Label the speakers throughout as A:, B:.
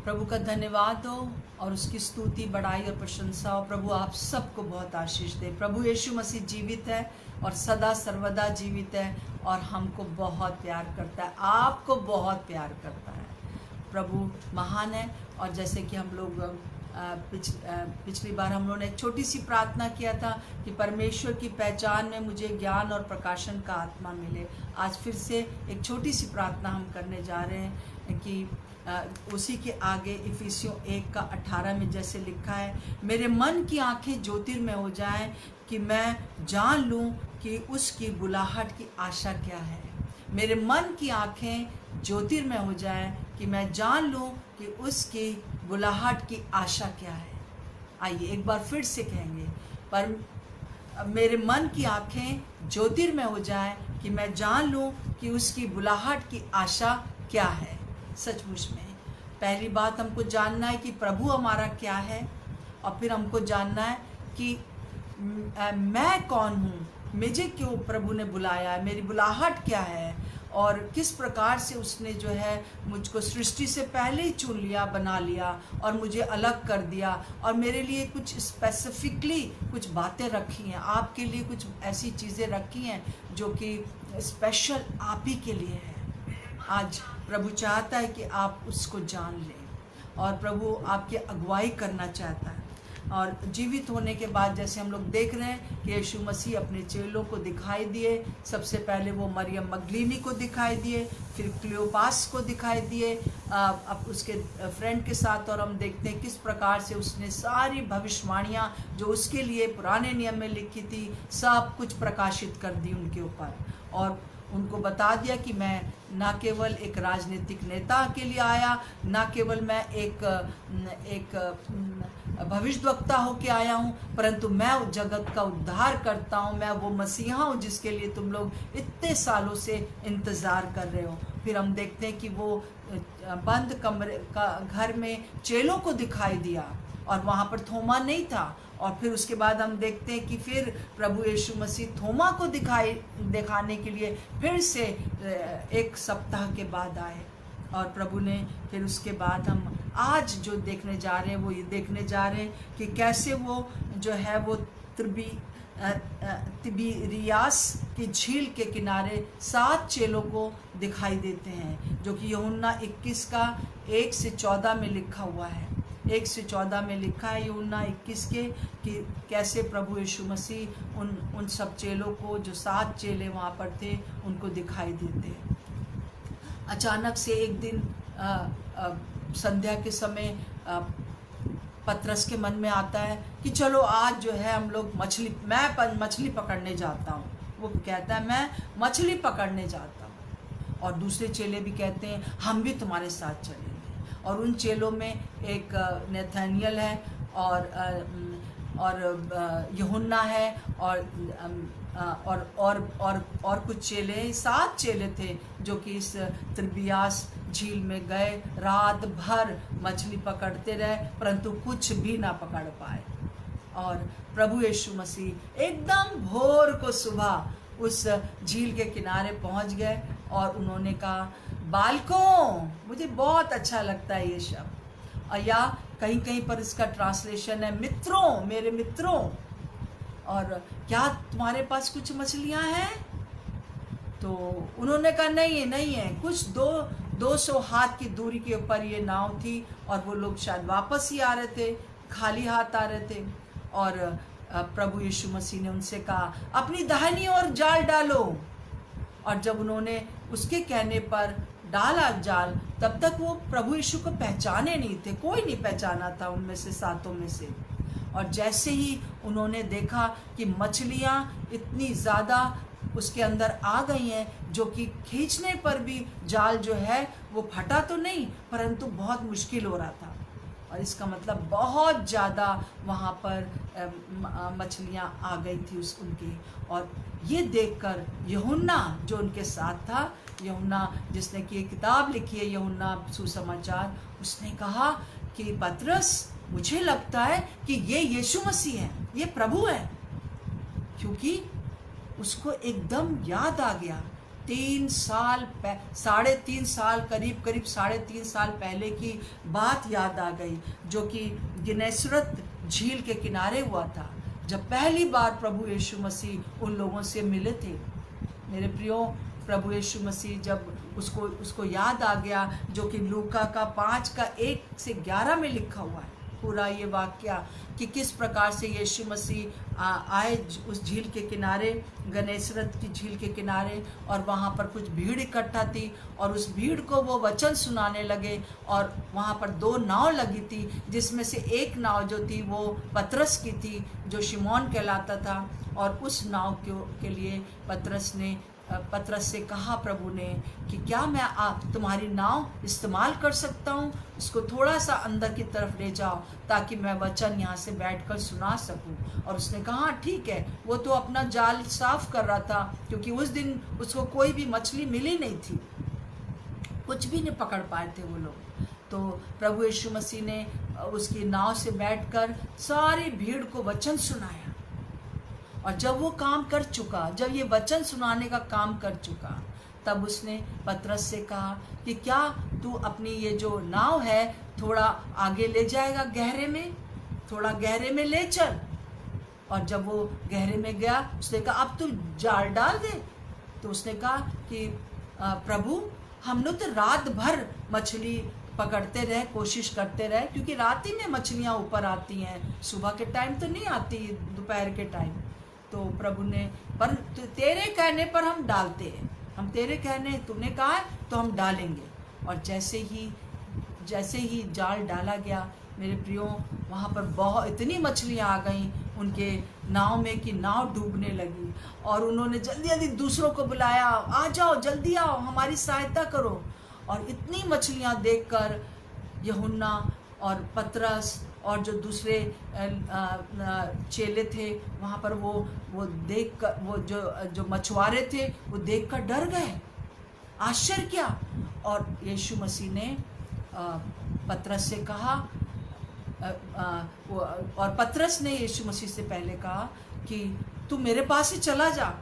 A: प्रभु का धन्यवाद हो और उसकी स्तुति बढ़ाई और प्रशंसा हो। प्रभु आप सबको बहुत आशीष दे। प्रभु यीशु मसीह जीवित है और सदा सर्वदा जीवित है और हमको बहुत प्यार करता है, आपको बहुत प्यार करता है। प्रभु महान है। और जैसे कि हम लोग पिछली बार हम लोगों ने एक छोटी सी प्रार्थना किया था कि परमेश्वर की पहचान में मुझे ज्ञान और प्रकाशन का आत्मा मिले। आज फिर से एक छोटी सी प्रार्थना हम करने जा रहे हैं कि उसी के आगे इफिसियों 1:18 में जैसे लिखा है, मेरे मन की आंखें ज्योतिर्मय हो जाएं कि मैं जान लूं कि उसकी बुलाहट की आशा क्या है। मेरे मन की आंखें ज्योतिर्मय हो जाएं कि मैं जान लूं कि उसकी बुलाहट की आशा क्या है। आइए एक बार फिर से कहेंगे, पर मेरे मन की आंखें ज्योतिर्मय हो जाएं कि मैं जान लूं कि उसकी बुलाहट की आशा क्या है। सचमुच में पहली बात हमको जानना है कि प्रभु हमारा क्या है, और फिर हमको जानना है कि मैं कौन हूँ, मुझे क्यों प्रभु ने बुलाया है, मेरी बुलाहट क्या है, और किस प्रकार से उसने जो है मुझको सृष्टि से पहले ही चुन लिया, बना लिया और मुझे अलग कर दिया, और मेरे लिए कुछ स्पेसिफिकली कुछ बातें रखी हैं, आपके लिए कुछ ऐसी चीज़ें रखी हैं जो कि स्पेशल आप ही के लिए है। आज प्रभु चाहता है कि आप उसको जान लें, और प्रभु आपकी अगुवाई करना चाहता है। और जीवित होने के बाद जैसे हम लोग देख रहे हैं कि यीशु मसीह अपने चेलों को दिखाई दिए। सबसे पहले वो मरियम मगदलीनी को दिखाई दिए, फिर क्लियोपास को दिखाई दिए अब उसके फ्रेंड के साथ। और हम देखते हैं किस प्रकार से उसने सारी भविष्यवाणियाँ जो उसके लिए पुराने नियम में लिखी थी सब कुछ प्रकाशित कर दी उनके ऊपर, और उनको बता दिया कि मैं न केवल एक राजनीतिक नेता के लिए आया, न केवल मैं एक भविष्यवक्ता होके आया हूँ, परंतु मैं जगत का उद्धार करता हूँ। मैं वो मसीहा हूँ जिसके लिए तुम लोग इतने सालों से इंतज़ार कर रहे हो। फिर हम देखते हैं कि वो बंद कमरे का घर में चेलों को दिखाई दिया और वहाँ पर थोमा नहीं था। और फिर उसके बाद हम देखते हैं कि फिर प्रभु यीशु मसीह थोमा को दिखाने के लिए फिर से 1 सप्ताह के बाद आए। और प्रभु ने फिर उसके बाद हम आज जो देखने जा रहे हैं वो ये देखने जा रहे हैं कि कैसे वो जो है वो तिबिरियास की झील के किनारे 7 चेलों को दिखाई देते हैं, जो कि यूहन्ना 21 का 1 से 14 में लिखा हुआ है। 1 से 14 में लिखा है यूहन्ना 21 के कि कैसे प्रभु यीशु मसीह उन सब चेलों को, जो 7 चेले वहाँ पर थे, उनको दिखाई देते हैं। अचानक से एक दिन संध्या के समय पतरस के मन में आता है कि चलो आज जो है हम लोग मैं मछली पकड़ने जाता हूँ। वो कहता है मैं मछली पकड़ने जाता हूँ, और दूसरे चेले भी कहते हैं हम भी तुम्हारे साथ चलेंगे। और उन चेलों में एक नथानियल है और यूहन्ना है और कुछ चेले, 7 चेले थे जो कि इस तिबिरियास झील में गए। रात भर मछली पकड़ते रहे परंतु कुछ भी ना पकड़ पाए। और प्रभु यीशु मसीह एकदम भोर को सुबह उस झील के किनारे पहुंच गए और उन्होंने कहा बालकों, मुझे बहुत अच्छा लगता है ये शब्द, या कहीं कहीं पर इसका ट्रांसलेशन है मित्रों, मेरे मित्रों, और क्या तुम्हारे पास कुछ मछलियां हैं? तो उन्होंने कहा नहीं है। कुछ 200 हाथ की दूरी के ऊपर ये नाव थी और वो लोग शायद वापस ही आ रहे थे, खाली हाथ आ रहे थे। और प्रभु यीशु मसीह ने उनसे कहा अपनी दाहिनी ओर जाल डालो। और जब उन्होंने उसके कहने पर डाला जाल, तब तक वो प्रभु यीशु को पहचाने नहीं थे, कोई नहीं पहचाना था उनमें से 7 में से। और जैसे ही उन्होंने देखा कि मछलियाँ इतनी ज़्यादा उसके अंदर आ गई हैं जो कि खींचने पर भी जाल जो है वो फटा तो नहीं परंतु बहुत मुश्किल हो रहा था, और इसका मतलब बहुत ज़्यादा वहाँ पर मछलियाँ आ गई थी उनकी। और ये देखकर यूहन्ना जो उनके साथ था, यूहन्ना जिसने कि एक किताब लिखी है यूहन्ना सुसमाचार, उसने कहा कि पतरस, मुझे लगता है कि ये यीशु मसीह है, ये प्रभु है। क्योंकि उसको एकदम याद आ गया साढ़े तीन साल करीब 3.5 साल पहले की बात याद आ गई, जो कि गिनेसरत झील के किनारे हुआ था, जब पहली बार प्रभु यीशु मसीह उन लोगों से मिले थे। मेरे प्रियो, प्रभु यीशु मसीह जब उसको याद आ गया, जो कि लूका का 5:1-11 में लिखा हुआ है, पूरा ये वाक्य कि किस प्रकार से यीशु मसीह आए उस झील के किनारे, गनेसरत की झील के किनारे, और वहाँ पर कुछ भीड़ इकट्ठा थी और उस भीड़ को वो वचन सुनाने लगे। और वहाँ पर 2 नाव लगी थी, जिसमें से एक नाव जो थी वो पतरस की थी, जो शिमोन कहलाता था। और उस नाव के लिए पतरस से कहा प्रभु ने कि क्या मैं तुम्हारी नाव इस्तेमाल कर सकता हूँ, इसको थोड़ा सा अंदर की तरफ ले जाओ ताकि मैं वचन यहाँ से बैठकर सुना सकूँ। और उसने कहा ठीक है। वो तो अपना जाल साफ कर रहा था, क्योंकि उस दिन उसको कोई भी मछली मिली नहीं थी, कुछ भी नहीं पकड़ पाए थे वो लोग। तो प्रभु यीशु मसीह ने उसकी नाव से बैठकर सारी भीड़ को वचन सुनाया। और जब वो काम कर चुका, जब ये वचन सुनाने का काम कर चुका, तब उसने पतरस से कहा कि क्या तू अपनी ये जो नाव है थोड़ा आगे ले जाएगा, गहरे में, थोड़ा गहरे में ले चल। और जब वो गहरे में गया, उसने कहा अब तू जाल डाल दे। तो उसने कहा कि प्रभु, हम लोग तो रात भर मछली पकड़ते रहे, कोशिश करते रहे, क्योंकि रात ही में मछलियाँ ऊपर आती हैं, सुबह के टाइम तो नहीं आती, दोपहर के टाइम। तो प्रभु ने, पर तेरे कहने पर हम डालते हैं, हम तेरे कहने, तूने कहा है तो हम डालेंगे। और जैसे ही जाल डाला गया, मेरे प्रियो, वहाँ पर इतनी मछलियाँ आ गईं उनके नाव में कि नाव डूबने लगी। और उन्होंने जल्दी जल्दी दूसरों को बुलाया, आ जाओ, जल्दी आओ, हमारी सहायता करो। और इतनी मछलियाँ देखकर यूहन्ना और पतरस और जो दूसरे चेले थे वहाँ पर, वो देख कर, वो जो मछुआरे थे, वो देख कर डर गए, आश्चर्य किया। और यीशु मसीह ने पतरस से कहा, और पतरस ने यीशु मसीह से पहले कहा कि तू मेरे पास ही चला जा,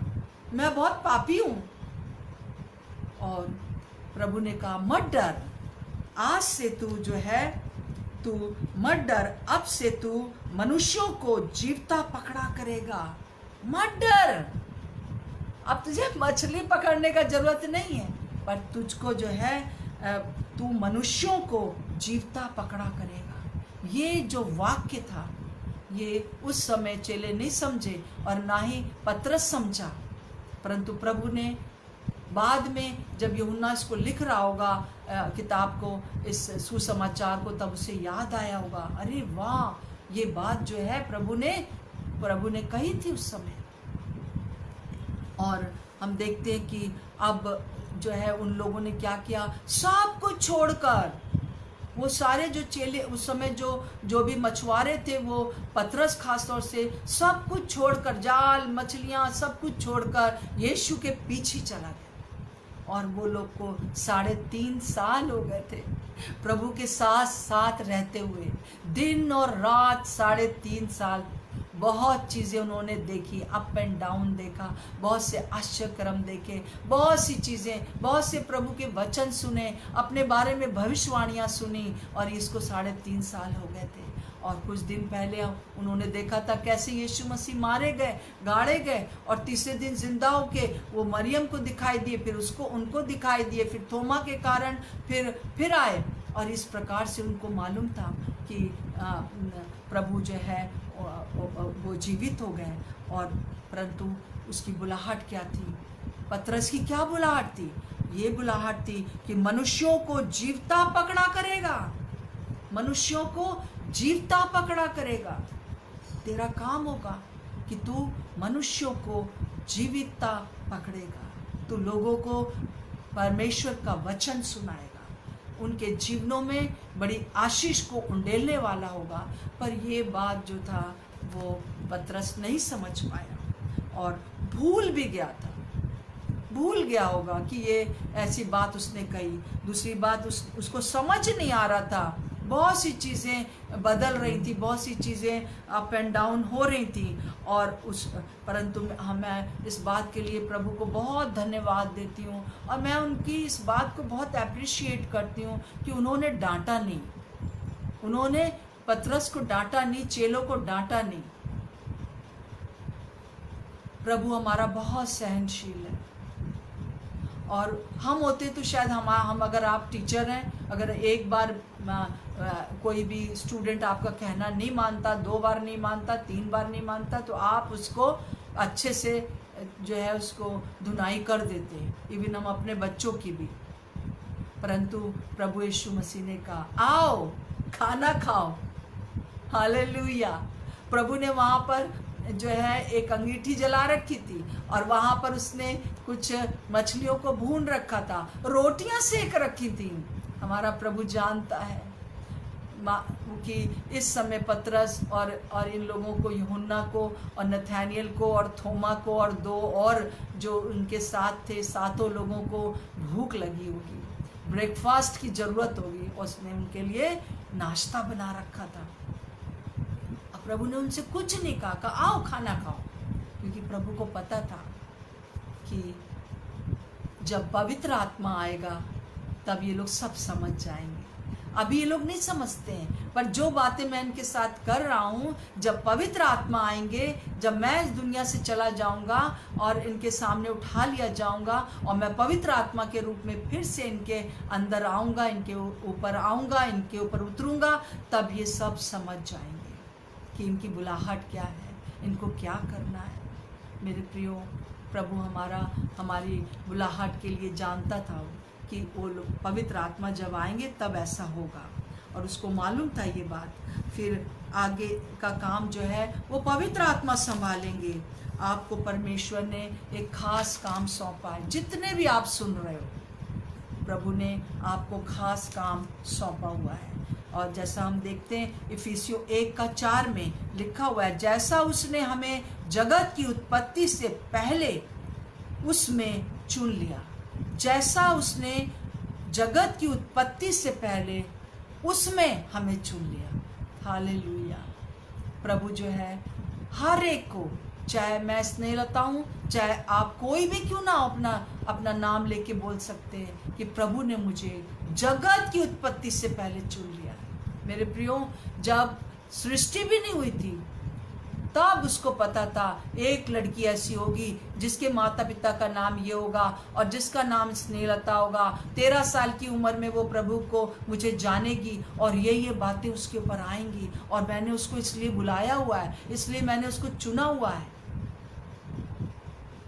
A: मैं बहुत पापी हूँ। और प्रभु ने कहा मत डर, आज से तू जो है, तू मत डर, अब से तू मनुष्यों को जीवता पकड़ा करेगा। मत डर, अब तुझे मछली पकड़ने का जरूरत नहीं है, पर तुझको जो है तू मनुष्यों को जीवता पकड़ा करेगा। ये जो वाक्य था, ये उस समय चेले नहीं समझे और ना ही पतरस समझा, परंतु प्रभु ने बाद में जब यूहन्ना इसको लिख रहा होगा किताब को, इस सुसमाचार को, तब उसे याद आया होगा, अरे वाह, ये बात जो है प्रभु ने कही थी उस समय। और हम देखते हैं कि अब जो है उन लोगों ने क्या किया, सब कुछ छोड़कर, वो सारे जो चेले उस समय जो भी मछुआरे थे, वो पतरस खास तौर से सब कुछ छोड़कर, जाल, मछलियाँ, सब कुछ छोड़कर यीशु के पीछे चला गया। और वो लोग को 3.5 साल हो गए थे प्रभु के साथ रहते हुए, दिन और रात 3.5 साल। बहुत चीज़ें उन्होंने देखी, अप एंड डाउन देखा, बहुत से आश्चर्यक्रम देखे, बहुत सी चीज़ें, बहुत से प्रभु के वचन सुने, अपने बारे में भविष्यवाणियाँ सुनी। और इसको 3.5 साल हो गए थे। और कुछ दिन पहले उन्होंने देखा था कैसे यीशु मसीह मारे गए, गाड़े गए, और तीसरे दिन जिंदा होके वो मरियम को दिखाई दिए, फिर उनको दिखाई दिए, फिर थोमा के कारण फिर आए। और इस प्रकार से उनको मालूम था कि प्रभु जो है वो जीवित हो गए। और परंतु उसकी बुलाहट क्या थी? पतरस की क्या बुलाहट थी? ये बुलाहट थी कि मनुष्यों को जीवता पकड़ा करेगा, मनुष्यों को जीवता पकड़ा करेगा। तेरा काम होगा कि तू मनुष्यों को जीविता पकड़ेगा, तू लोगों को परमेश्वर का वचन सुनाएगा, उनके जीवनों में बड़ी आशीष को उंडेलने वाला होगा। पर ये बात जो था वो पतरस नहीं समझ पाया और भूल भी गया था, भूल गया होगा कि ये ऐसी बात उसने कही। दूसरी बात उसको समझ नहीं आ रहा था बहुत सी चीज़ें बदल रही थी, बहुत सी चीज़ें अप एंड डाउन हो रही थी। और परंतु मैं इस बात के लिए प्रभु को बहुत धन्यवाद देती हूँ, और मैं उनकी इस बात को बहुत अप्रिशिएट करती हूँ कि उन्होंने डांटा नहीं, उन्होंने पतरस को डांटा नहीं, चेलों को डांटा नहीं। प्रभु हमारा बहुत सहनशील है। और हम होते तो शायद हम अगर आप टीचर हैं, अगर एक बार कोई भी स्टूडेंट आपका कहना नहीं मानता, 2 बार नहीं मानता, 3 बार नहीं मानता, तो आप उसको अच्छे से जो है उसको धुनाई कर देते हैं, इवन हम अपने बच्चों की भी। परंतु प्रभु यीशु मसीह ने कहा, आओ खाना खाओ। हालेलुया। प्रभु ने वहाँ पर जो है एक अंगीठी जला रखी थी, और वहाँ पर उसने कुछ मछलियों को भून रखा था, रोटियां सेक रखी थी। हमारा प्रभु जानता है कि इस समय पतरस और इन लोगों को, यूहन्ना को और नथानियल को और थोमा को और 2 और जो उनके साथ थे, 7 लोगों को भूख लगी होगी, ब्रेकफास्ट की ज़रूरत होगी। उसने उनके लिए नाश्ता बना रखा था। प्रभु ने उनसे कुछ नहीं कहा आओ खाना खाओ, क्योंकि प्रभु को पता था कि जब पवित्र आत्मा आएगा तब ये लोग सब समझ जाएंगे। अभी ये लोग नहीं समझते हैं, पर जो बातें मैं इनके साथ कर रहा हूँ, जब पवित्र आत्मा आएंगे, जब मैं इस दुनिया से चला जाऊंगा और इनके सामने उठा लिया जाऊंगा, और मैं पवित्र आत्मा के रूप में फिर से इनके अंदर आऊंगा, इनके ऊपर आऊंगा, इनके ऊपर उतरूंगा, तब ये सब समझ जाएंगे कि इनकी बुलाहट क्या है, इनको क्या करना है। मेरे प्रियो, प्रभु हमारी बुलाहट के लिए जानता था कि वो लोग पवित्र आत्मा जब आएंगे तब ऐसा होगा, और उसको मालूम था ये बात। फिर आगे का काम जो है वो पवित्र आत्मा संभालेंगे। आपको परमेश्वर ने एक खास काम सौंपा है। जितने भी आप सुन रहे हो, प्रभु ने आपको खास काम सौंपा हुआ है। और जैसा हम देखते हैं इफिसियों 1:4 में लिखा हुआ है, जैसा उसने हमें जगत की उत्पत्ति से पहले उसमें चुन लिया। जैसा उसने जगत की उत्पत्ति से पहले उसमें हमें चुन लिया। हालेलुया। प्रभु जो है हर एक को, चाहे मैं स्नेहलता हूँ, चाहे आप कोई भी क्यों ना अपना नाम लेके बोल सकते हैं कि प्रभु ने मुझे जगत की उत्पत्ति से पहले चुन लिया है। मेरे प्रियो, जब सृष्टि भी नहीं हुई थी तब उसको पता था एक लड़की ऐसी होगी जिसके माता पिता का नाम ये होगा और जिसका नाम स्नेहलता होगा। 13 साल की उम्र में वो प्रभु को मुझे जानेगी और ये बातें उसके ऊपर आएंगी, और मैंने उसको इसलिए बुलाया हुआ है, इसलिए मैंने उसको चुना हुआ है।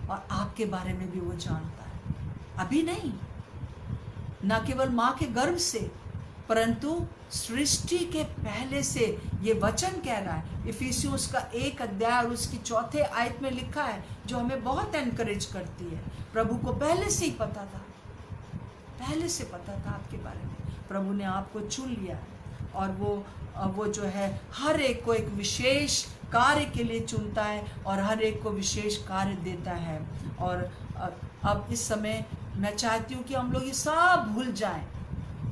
A: और आपके बारे में भी वो जानता है। अभी नहीं, न केवल माँ के गर्भ से, परंतु सृष्टि के पहले से ये वचन कह रहा है। इफिसियों उसका 1 अध्याय और उसकी 4 आयत में लिखा है, जो हमें बहुत एनकरेज करती है। प्रभु को पहले से ही पता था, पहले से पता था आपके बारे में। प्रभु ने आपको चुन लिया है, और वो जो है हर एक को एक विशेष कार्य के लिए चुनता है और हर एक को विशेष कार्य देता है। और अब इस समय मैं चाहती हूँ कि हम लोग ये सब भूल जाएं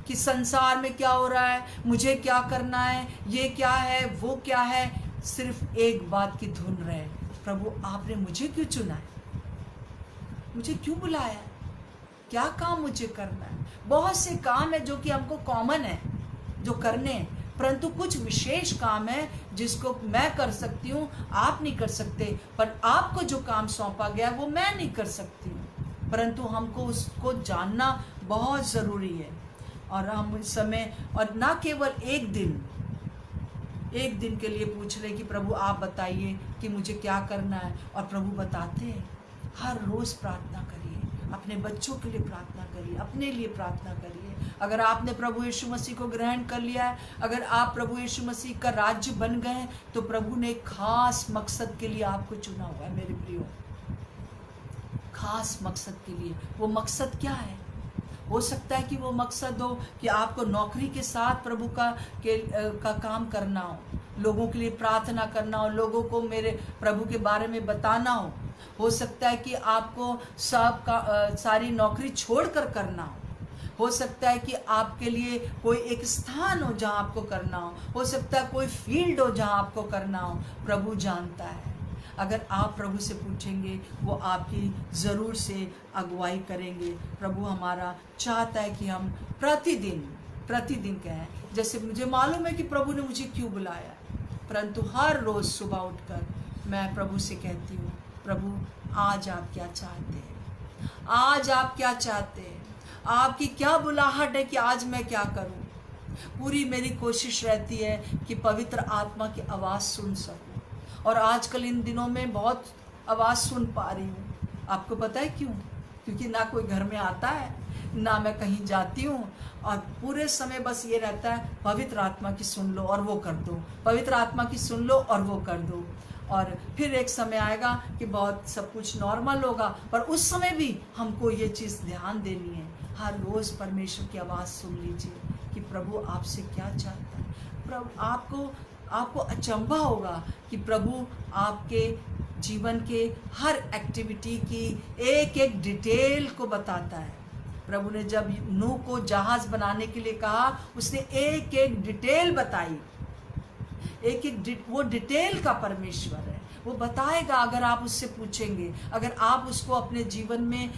A: कि संसार में क्या हो रहा है, मुझे क्या करना है, ये क्या है, वो क्या है। सिर्फ एक बात की धुन रहे, प्रभु आपने मुझे क्यों चुना है, मुझे क्यों बुलाया है, क्या काम मुझे करना है। बहुत से काम है जो कि हमको कॉमन है जो करने हैं, परंतु कुछ विशेष काम है जिसको मैं कर सकती हूँ, आप नहीं कर सकते। पर आपको जो काम सौंपा गया वो मैं नहीं कर सकती हूँ, परंतु हमको उसको जानना बहुत ज़रूरी है। और हम इस समय, और ना केवल एक दिन के लिए पूछ रहे कि प्रभु आप बताइए कि मुझे क्या करना है, और प्रभु बताते हैं। हर रोज़ प्रार्थना करिए, अपने बच्चों के लिए प्रार्थना करिए, अपने लिए प्रार्थना करिए। अगर आपने प्रभु यीशु मसीह को ग्रहण कर लिया है, अगर आप प्रभु यीशु मसीह का राज्य बन गए हैं, तो प्रभु ने एक खास मकसद के लिए आपको चुना हुआ है। मेरे प्रियो, खास मकसद के लिए। वो मकसद क्या है? हो सकता है कि वो मकसद हो कि आपको नौकरी के साथ प्रभु का काम करना हो, लोगों के लिए प्रार्थना करना हो, लोगों को मेरे प्रभु के बारे में बताना हो सकता है कि आपको सारी नौकरी छोड़कर करना हो। हो सकता है कि आपके लिए कोई एक स्थान हो जहाँ आपको करना हो सकता है कोई फील्ड हो जहाँ आपको करना हो। प्रभु जानता है। अगर आप प्रभु से पूछेंगे वो आपकी ज़रूर से अगुवाई करेंगे। प्रभु हमारा चाहता है कि हम प्रतिदिन कहें, जैसे मुझे मालूम है कि प्रभु ने मुझे क्यों बुलाया, परंतु हर रोज़ सुबह उठकर मैं प्रभु से कहती हूँ, प्रभु आज आप क्या चाहते हैं, आज आप क्या चाहते हैं, आपकी क्या बुलाहट है कि आज मैं क्या करूँ। पूरी मेरी कोशिश रहती है कि पवित्र आत्मा की आवाज़ सुन सकूँ, और आजकल इन दिनों में बहुत आवाज़ सुन पा रही हूँ। आपको पता है क्यों? क्योंकि ना कोई घर में आता है, ना मैं कहीं जाती हूँ, और पूरे समय बस ये रहता है पवित्र आत्मा की सुन लो और वो कर दो, पवित्र आत्मा की सुन लो और वो कर दो। और फिर एक समय आएगा कि बहुत सब कुछ नॉर्मल होगा, पर उस समय भी हमको ये चीज़ ध्यान देनी है। हर रोज़ परमेश्वर की आवाज़ सुन लीजिए कि प्रभु आपसे क्या चाहता है। प्रभु आपको अचंभा होगा कि प्रभु आपके जीवन के हर एक्टिविटी की एक एक डिटेल को बताता है। प्रभु ने जब नूह को जहाज़ बनाने के लिए कहा, उसने एक एक डिटेल बताई, वो डिटेल का परमेश्वर है। वो बताएगा अगर आप उससे पूछेंगे, अगर आप उसको अपने जीवन में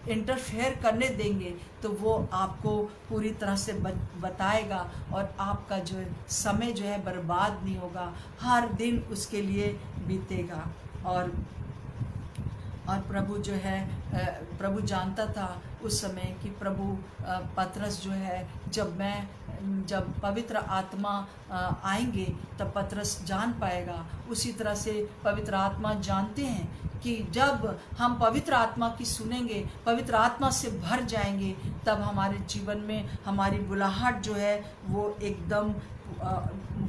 A: इंटरफेयर करने देंगे तो वो आपको पूरी तरह से बताएगा, और आपका जो समय जो है बर्बाद नहीं होगा, हर दिन उसके लिए बीतेगा। और प्रभु जो है, प्रभु जानता था उस समय कि प्रभु पतरस जो है, जब पवित्र आत्मा आएंगे तब पतरस जान पाएगा। उसी तरह से पवित्र आत्मा जानते हैं कि जब हम पवित्र आत्मा की सुनेंगे, पवित्र आत्मा से भर जाएंगे, तब हमारे जीवन में हमारी बुलाहट जो है वो एकदम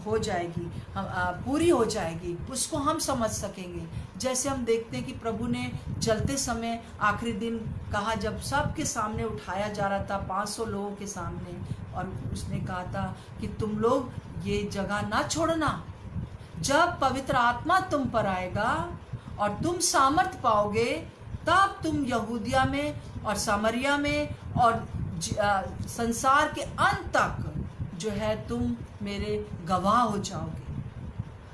A: हो जाएगी, पूरी हो जाएगी, उसको हम समझ सकेंगे। जैसे हम देखते हैं कि प्रभु ने चलते समय आखिरी दिन कहा, जब सबके सामने उठाया जा रहा था, 500 लोगों के सामने, और उसने कहा था कि तुम लोग ये जगह ना छोड़ना, जब पवित्र आत्मा तुम पर आएगा और तुम सामर्थ पाओगे, तब तुम यहूदिया में और सामरिया में और संसार के अंत तक जो है तुम मेरे गवाह हो जाओगे।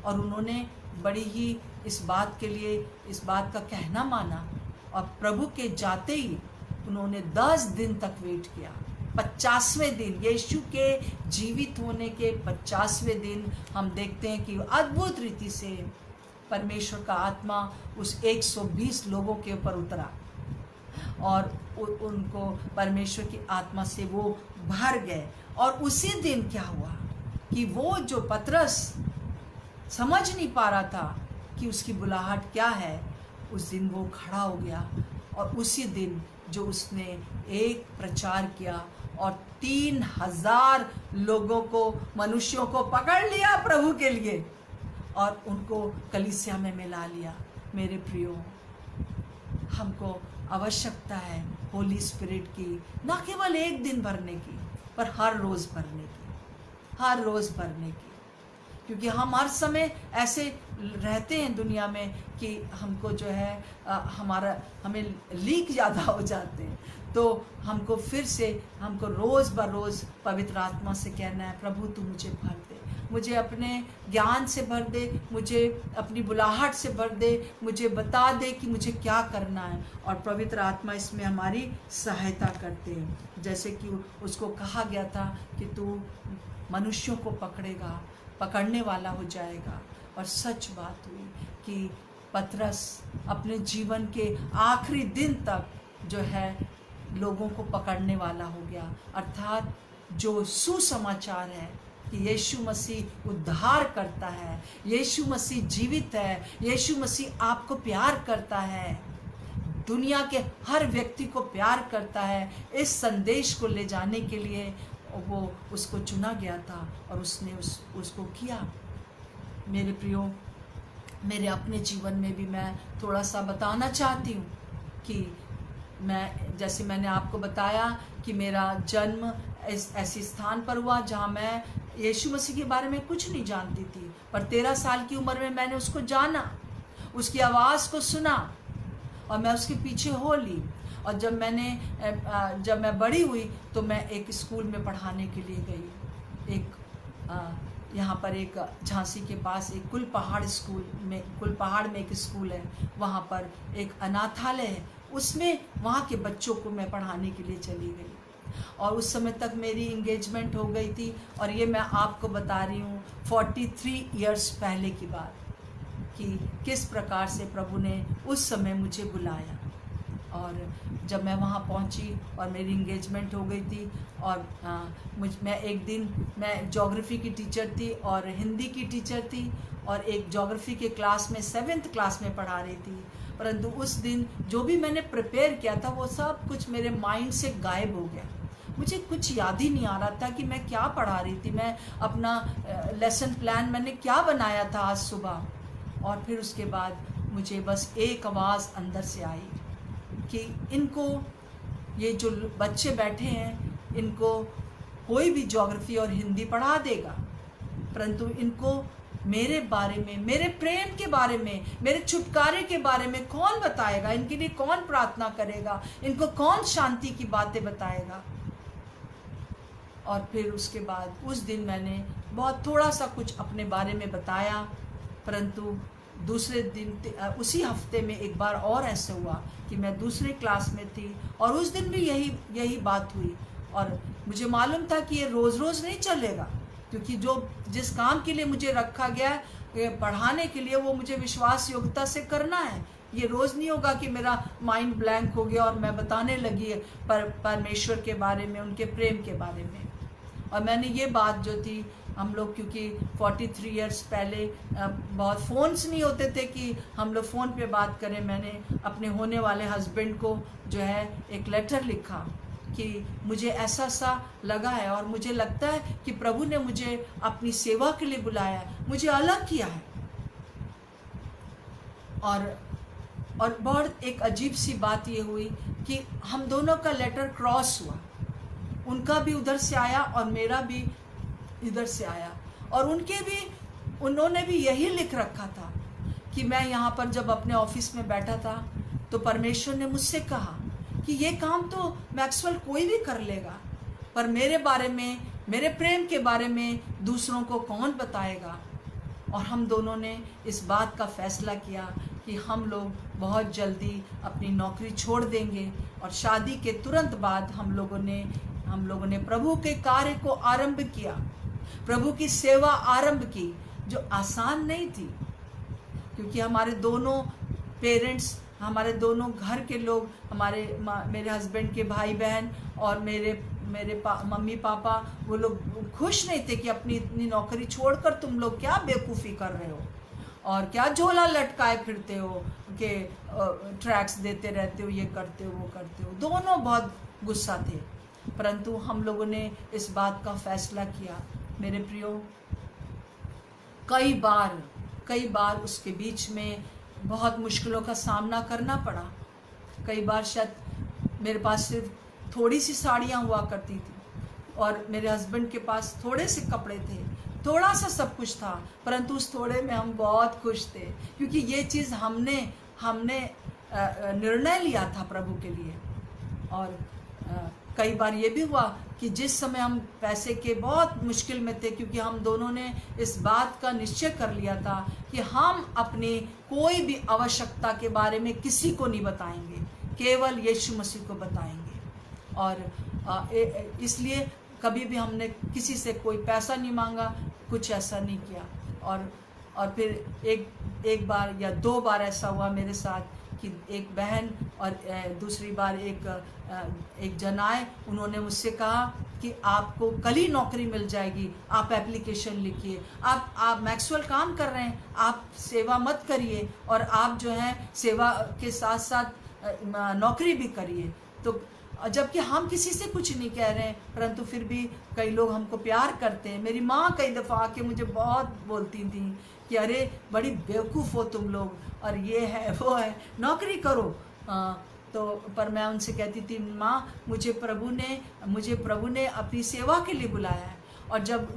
A: और उन्होंने बड़ी ही इस बात का कहना माना, और प्रभु के जाते ही उन्होंने 10 दिन तक वेट किया। 50वें दिन, यीशु के जीवित होने के 50वें दिन, हम देखते हैं कि अद्भुत रीति से परमेश्वर का आत्मा उस 120 लोगों के ऊपर उतरा, और उनको परमेश्वर की आत्मा से वो भर गए। और उसी दिन क्या हुआ कि वो जो पतरस समझ नहीं पा रहा था कि उसकी बुलाहट क्या है, उस दिन वो खड़ा हो गया, और उसी दिन जो उसने एक प्रचार किया और 3000 लोगों को, मनुष्यों को पकड़ लिया प्रभु के लिए, और उनको कलीसिया में मिला लिया। मेरे प्रियो, हमको आवश्यकता है होली स्पिरिट की, ना केवल एक दिन भरने की, पर हर रोज़ भरने की, हर रोज़ भरने की। क्योंकि हम हर समय ऐसे रहते हैं दुनिया में कि हमको जो है हमें लीक ज़्यादा हो जाते हैं। तो हमको फिर से हमको रोज़ बरोज़ पवित्र आत्मा से कहना है, प्रभु तू मुझे भर दे, मुझे अपने ज्ञान से भर दे, मुझे अपनी बुलाहट से भर दे, मुझे बता दे कि मुझे क्या करना है। और पवित्र आत्मा इसमें हमारी सहायता करते हैं। जैसे कि उसको कहा गया था कि तू मनुष्यों को पकड़ने वाला हो जाएगा, और सच बात हुई कि पतरस अपने जीवन के आखिरी दिन तक जो है लोगों को पकड़ने वाला हो गया। अर्थात जो सुसमाचार है कि यीशु मसीह उद्धार करता है, यीशु मसीह जीवित है, यीशु मसीह आपको प्यार करता है, दुनिया के हर व्यक्ति को प्यार करता है, इस संदेश को ले जाने के लिए वो उसको चुना गया था, और उसने उसको किया। मेरे प्रियो, मेरे अपने जीवन में भी मैं थोड़ा सा बताना चाहती हूँ कि जैसे मैंने आपको बताया कि मेरा जन्म ऐसे स्थान पर हुआ जहाँ मैं यीशु मसीह के बारे में कुछ नहीं जानती थी, पर 13 साल की उम्र में मैंने उसको जाना, उसकी आवाज़ को सुना, और मैं उसके पीछे हो ली। और जब मैं बड़ी हुई तो मैं एक स्कूल में पढ़ाने के लिए गई। यहाँ पर एक झांसी के पास एक कुलपहाड़ में एक स्कूल है, वहाँ पर एक अनाथालय है, उसमें वहाँ के बच्चों को मैं पढ़ाने के लिए चली गई। और उस समय तक मेरी इंगेजमेंट हो गई थी। और ये मैं आपको बता रही हूँ 43 इयर्स पहले की बात, कि किस प्रकार से प्रभु ने उस समय मुझे बुलाया। और जब मैं वहाँ पहुँची और मेरी इंगेजमेंट हो गई थी, और मैं ज्योग्राफी की टीचर थी और हिंदी की टीचर थी, और एक ज्योग्राफी के क्लास में 7th क्लास में पढ़ा रही थी। परंतु उस दिन जो भी मैंने प्रिपेयर किया था वो सब कुछ मेरे माइंड से गायब हो गया। मुझे कुछ याद ही नहीं आ रहा था कि मैं क्या पढ़ा रही थी, मैं अपना लेसन प्लान मैंने क्या बनाया था आज सुबह। और फिर उसके बाद मुझे बस एक आवाज़ अंदर से आई कि इनको, ये जो बच्चे बैठे हैं, इनको कोई भी ज्योग्राफी और हिंदी पढ़ा देगा, परंतु इनको मेरे बारे में, मेरे प्रेम के बारे में, मेरे छुटकारे के बारे में कौन बताएगा, इनके लिए कौन प्रार्थना करेगा, इनको कौन शांति की बातें बताएगा। और फिर उसके बाद उस दिन मैंने बहुत थोड़ा सा कुछ अपने बारे में बताया, परंतु दूसरे दिन उसी हफ्ते में एक बार और ऐसा हुआ कि मैं दूसरे क्लास में थी और उस दिन भी यही बात हुई। और मुझे मालूम था कि ये रोज़ रोज़ नहीं चलेगा, क्योंकि जिस काम के लिए मुझे रखा गया पढ़ाने के लिए, वो मुझे विश्वास योग्यता से करना है। ये रोज़ नहीं होगा कि मेरा माइंड ब्लैंक हो गया और मैं बताने लगी परमेश्वर के बारे में, उनके प्रेम के बारे में। और मैंने ये बात जो थी, हम लोग क्योंकि 43 इयर्स पहले बहुत फ़ोन्स नहीं होते थे कि हम लोग फ़ोन पे बात करें, मैंने अपने होने वाले हस्बैंड को जो है एक लेटर लिखा कि मुझे ऐसा सा लगा है और मुझे लगता है कि प्रभु ने मुझे अपनी सेवा के लिए बुलाया है, मुझे अलग किया है। और बहुत एक अजीब सी बात ये हुई कि हम दोनों का लेटर क्रॉस हुआ, उनका भी उधर से आया और मेरा भी इधर से आया। और उन्होंने भी यही लिख रखा था कि मैं यहाँ पर जब अपने ऑफिस में बैठा था तो परमेश्वर ने मुझसे कहा कि ये काम तो मैक्सवेल कोई भी कर लेगा, पर मेरे बारे में, मेरे प्रेम के बारे में दूसरों को कौन बताएगा। और हम दोनों ने इस बात का फैसला किया कि हम लोग बहुत जल्दी अपनी नौकरी छोड़ देंगे। और शादी के तुरंत बाद हम लोगों ने प्रभु के कार्य को आरंभ किया, प्रभु की सेवा आरंभ की, जो आसान नहीं थी, क्योंकि हमारे दोनों पेरेंट्स, हमारे दोनों घर के लोग, मेरे हस्बैंड के भाई बहन और मेरे मम्मी पापा, वो लोग खुश नहीं थे कि अपनी इतनी नौकरी छोड़कर तुम लोग क्या बेवकूफ़ी कर रहे हो और क्या झोला लटकाए फिरते हो, कि ट्रैक्स देते रहते हो, ये करते हो, वो करते हो। दोनों बहुत गुस्सा थे, परंतु हम लोगों ने इस बात का फैसला किया। मेरे प्रियो, कई बार उसके बीच में बहुत मुश्किलों का सामना करना पड़ा। कई बार शायद मेरे पास सिर्फ थोड़ी सी साड़ियाँ हुआ करती थी और मेरे हस्बैंड के पास थोड़े से कपड़े थे, थोड़ा सा सब कुछ था, परंतु उस थोड़े में हम बहुत खुश थे, क्योंकि ये चीज़ हमने निर्णय लिया था प्रभु के लिए। और कई बार ये भी हुआ कि जिस समय हम पैसे के बहुत मुश्किल में थे, क्योंकि हम दोनों ने इस बात का निश्चय कर लिया था कि हम अपनी कोई भी आवश्यकता के बारे में किसी को नहीं बताएंगे, केवल यीशु मसीह को बताएंगे। और इसलिए कभी भी हमने किसी से कोई पैसा नहीं मांगा, कुछ ऐसा नहीं किया। और फिर एक बार या 2 बार ऐसा हुआ मेरे साथ कि एक बहन और दूसरी बार एक जनाए, उन्होंने मुझसे कहा कि आपको कल ही नौकरी मिल जाएगी, आप एप्लीकेशन लिखिए, आप मैक्सवेल काम कर रहे हैं, आप सेवा मत करिए और आप जो है सेवा के साथ साथ नौकरी भी करिए। तो जबकि हम किसी से कुछ नहीं कह रहे हैं, परंतु फिर भी कई लोग हमको प्यार करते हैं। मेरी माँ कई दफ़ा आके मुझे बहुत बोलती थी कि अरे बड़ी बेवकूफ़ हो तुम लोग, और ये है वो है, नौकरी करो। तो पर मैं उनसे कहती थी, माँ मुझे प्रभु ने अपनी सेवा के लिए बुलाया है। और जब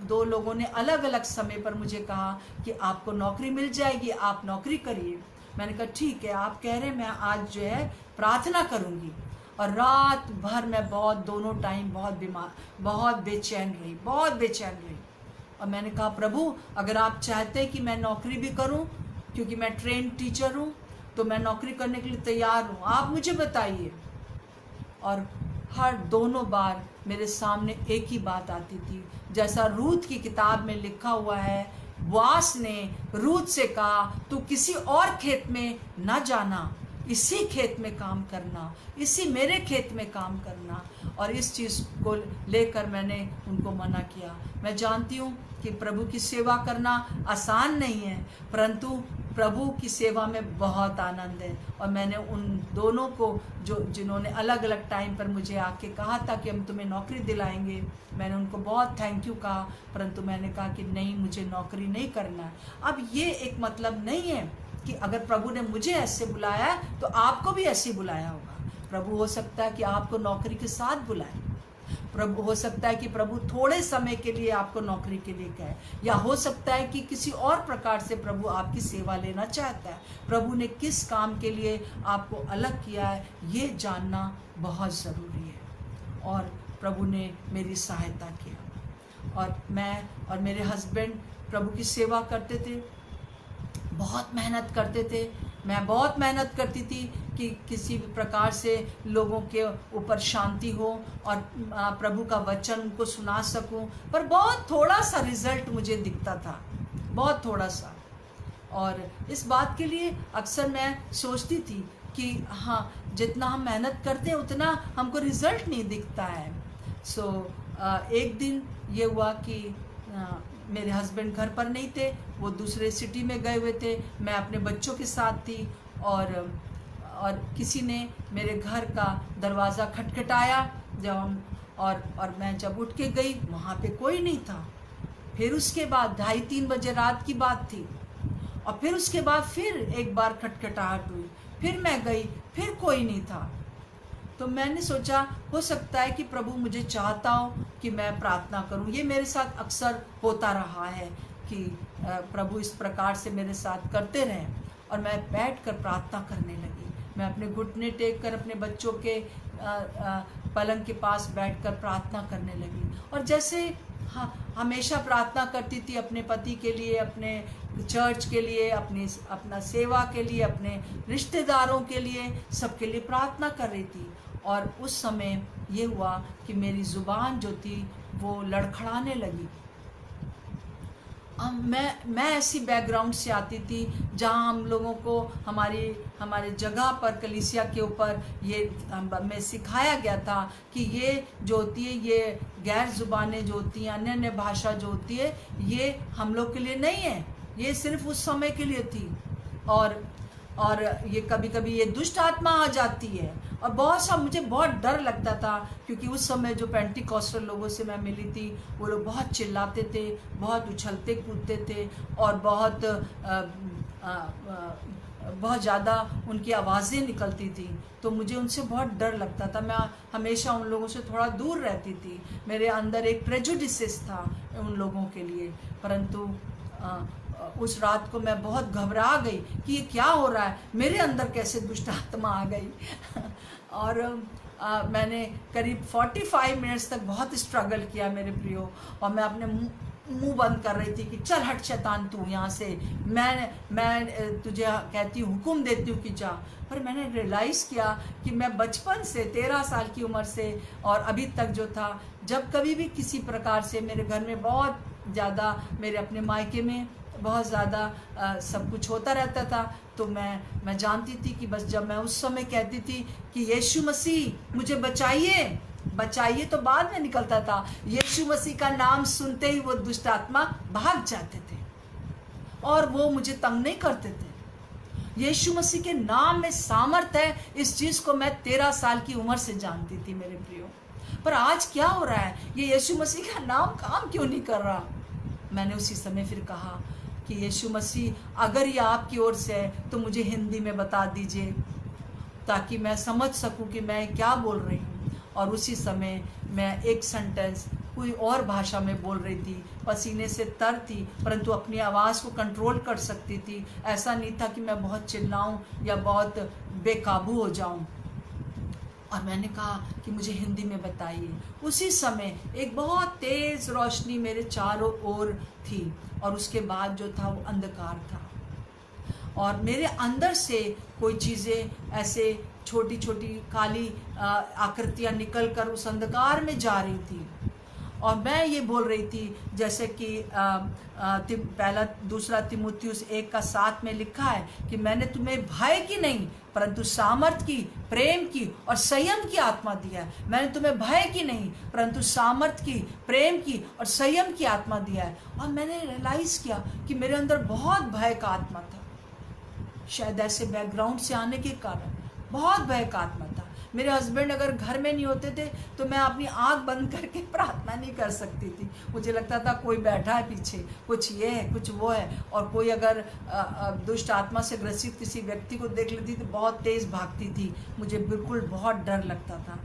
A: दो लोगों ने अलग अलग समय पर मुझे कहा कि आपको नौकरी मिल जाएगी, आप नौकरी करिए, मैंने कहा ठीक है, आप कह रहे हैं, मैं आज जो है प्रार्थना करूँगी। और रात भर मैं दोनों टाइम बहुत बेचैन रही। और मैंने कहा प्रभु, अगर आप चाहते हैं कि मैं नौकरी भी करूं, क्योंकि मैं ट्रेन टीचर हूं, तो मैं नौकरी करने के लिए तैयार हूं, आप मुझे बताइए। और हर दोनों बार मेरे सामने एक ही बात आती थी, जैसा रूत की किताब में लिखा हुआ है, बोआज ने रूत से कहा, तू किसी और खेत में न जाना, इसी खेत में काम करना, इसी मेरे खेत में काम करना। और इस चीज़ को लेकर मैंने उनको मना किया। मैं जानती हूँ कि प्रभु की सेवा करना आसान नहीं है, परंतु प्रभु की सेवा में बहुत आनंद है। और मैंने उन दोनों को जिन्होंने अलग अलग टाइम पर मुझे आके कहा था कि हम तुम्हें नौकरी दिलाएंगे, मैंने उनको बहुत थैंक यू कहा, परंतु मैंने कहा कि नहीं, मुझे नौकरी नहीं करना है। अब ये एक मतलब नहीं है कि अगर प्रभु ने मुझे ऐसे बुलाया है तो आपको भी ऐसे बुलाया होगा। प्रभु हो सकता है कि आपको नौकरी के साथ बुलाए, प्रभु हो सकता है कि प्रभु थोड़े समय के लिए आपको नौकरी के लिए कहे, या हो सकता है कि किसी और प्रकार से प्रभु आपकी सेवा लेना चाहता है। प्रभु ने किस काम के लिए आपको अलग किया है, ये जानना बहुत ज़रूरी है। और प्रभु ने मेरी सहायता किया। और मैं और मेरे हस्बैंड प्रभु की सेवा करते थे, बहुत मेहनत करते थे। मैं बहुत मेहनत करती थी कि किसी भी प्रकार से लोगों के ऊपर शांति हो और प्रभु का वचन उनको सुना सकूं, पर बहुत थोड़ा सा रिजल्ट मुझे दिखता था, बहुत थोड़ा सा। और इस बात के लिए अक्सर मैं सोचती थी कि हाँ, जितना हम मेहनत करते हैं उतना हमको रिजल्ट नहीं दिखता है। एक दिन ये हुआ कि मेरे हस्बैंड घर पर नहीं थे, वो दूसरे सिटी में गए हुए थे, मैं अपने बच्चों के साथ थी। और किसी ने मेरे घर का दरवाज़ा खटखटाया और मैं जब उठ के गई, वहाँ पे कोई नहीं था। फिर उसके बाद 2:30-3 बजे रात की बात थी, और फिर उसके बाद फिर एक बार खटखटाहट हुई, फिर मैं गई, फिर कोई नहीं था। तो मैंने सोचा हो सकता है कि प्रभु मुझे चाहता हो कि मैं प्रार्थना करूं। ये मेरे साथ अक्सर होता रहा है कि प्रभु इस प्रकार से मेरे साथ करते रहें। और मैं बैठकर प्रार्थना करने लगी। मैं अपने घुटने टेक कर अपने बच्चों के पलंग के पास बैठकर प्रार्थना करने लगी। और जैसे हमेशा प्रार्थना करती थी अपने पति के लिए, अपने चर्च के लिए, अपना सेवा के लिए, अपने रिश्तेदारों के लिए, सबके लिए प्रार्थना कर रही थी। और उस समय ये हुआ कि मेरी ज़ुबान जो थी वो लड़खड़ाने लगी। मैं ऐसी बैकग्राउंड से आती थी जहाँ हम लोगों को हमारे जगह पर कलीसिया के ऊपर ये हमें सिखाया गया था कि ये जो होती है, ये गैर ज़ुबानें जो होती हैं, अन्य अन्य भाषा जो होती है, ये हम लोग के लिए नहीं है, ये सिर्फ उस समय के लिए थी। और ये कभी कभी ये दुष्ट आत्मा आ जाती है। और मुझे बहुत डर लगता था, क्योंकि उस समय जो पेंटिकॉस्टल लोगों से मैं मिली थी, वो लोग बहुत चिल्लाते थे, बहुत उछलते कूदते थे, और बहुत ज़्यादा उनकी आवाज़ें निकलती थी। तो मुझे उनसे बहुत डर लगता था। मैं हमेशा उन लोगों से थोड़ा दूर रहती थी। मेरे अंदर एक प्रेजुडिसेस था उन लोगों के लिए। परंतु उस रात को मैं बहुत घबरा गई कि ये क्या हो रहा है, मेरे अंदर कैसे दुष्ट आत्मा आ गई। और मैंने करीब 45 मिनट्स तक बहुत स्ट्रगल किया मेरे प्रियो। और मैं अपने मुंह बंद कर रही थी कि चल हट शैतान तू यहाँ से, मैं तुझे कहती हूँ, हुक्म देती हूँ कि जा। पर मैंने रियलाइज़ किया कि मैं बचपन से 13 साल की उम्र से और अभी तक जो था, जब कभी भी किसी प्रकार से मेरे घर में बहुत ज़्यादा, मेरे अपने मायके में बहुत ज़्यादा सब कुछ होता रहता था, तो मैं जानती थी कि बस जब मैं उस समय कहती थी कि यीशु मसीह मुझे बचाइए, तो बाद में निकलता था, यीशु मसीह का नाम सुनते ही वो दुष्ट आत्मा भाग जाते थे और वो मुझे तंग नहीं करते थे। यीशु मसीह के नाम में सामर्थ है, इस चीज़ को मैं 13 साल की उम्र से जानती थी मेरे प्रियो। पर आज क्या हो रहा है, ये यीशु मसीह का नाम काम क्यों नहीं कर रहा। मैंने उसी समय फिर कहा कि यीशु मसीह अगर ये आपकी ओर से है तो मुझे हिंदी में बता दीजिए, ताकि मैं समझ सकूं कि मैं क्या बोल रही हूँ। और उसी समय मैं एक सेंटेंस कोई और भाषा में बोल रही थी, पसीने से तर थी, परंतु अपनी आवाज़ को कंट्रोल कर सकती थी। ऐसा नहीं था कि मैं बहुत चिल्लाऊं या बहुत बेकाबू हो जाऊं। और मैंने कहा कि मुझे हिंदी में बताइए। उसी समय एक बहुत तेज़ रोशनी मेरे चारों ओर थी और उसके बाद जो था वो अंधकार था और मेरे अंदर से कोई चीज़ें ऐसे छोटी छोटी काली आकृतियाँ निकल कर उस अंधकार में जा रही थी और मैं ये बोल रही थी जैसे कि दूसरा तिमुथियुस 1:7 में लिखा है कि मैंने तुम्हें भय की नहीं परंतु सामर्थ की, प्रेम की और संयम की आत्मा दिया है। मैंने तुम्हें भय की नहीं परंतु सामर्थ की, प्रेम की और संयम की आत्मा दिया है। और मैंने रियलाइज़ किया कि मेरे अंदर बहुत भय का आत्मा था, शायद ऐसे बैकग्राउंड से आने के कारण बहुत भय का आत्मा था। मेरे हस्बैंड अगर घर में नहीं होते थे तो मैं अपनी आंख बंद करके प्रार्थना नहीं कर सकती थी। मुझे लगता था कोई बैठा है पीछे, कुछ ये है कुछ वो है। और कोई अगर दुष्ट आत्मा से ग्रसित किसी व्यक्ति को देख लेती तो बहुत तेज़ भागती थी। मुझे बिल्कुल बहुत डर लगता था।